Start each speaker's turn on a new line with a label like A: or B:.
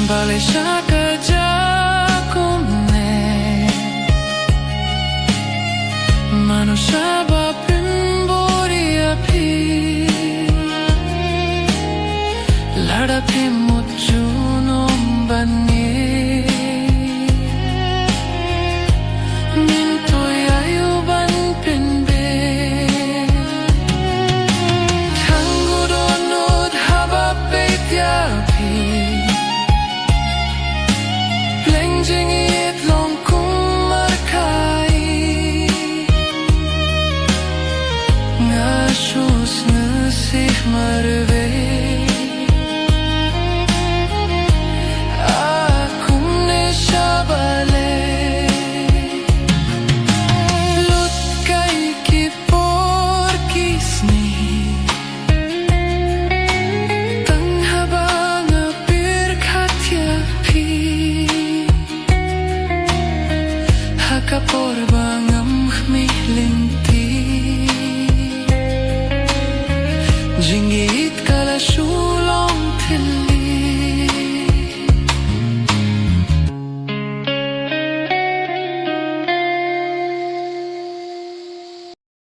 A: Bale siya kajakumne Mano siya ba pynbor api Ladapi mujunom bani Minto yayuban pinbe Tangudonod habapit yapi Jingit long kung markai Ngasus ngasih marve Akum ne syabale Lut kai kipor kisni Tang habang apir katya pi Kapor bangam khmilinti Jingit kalashu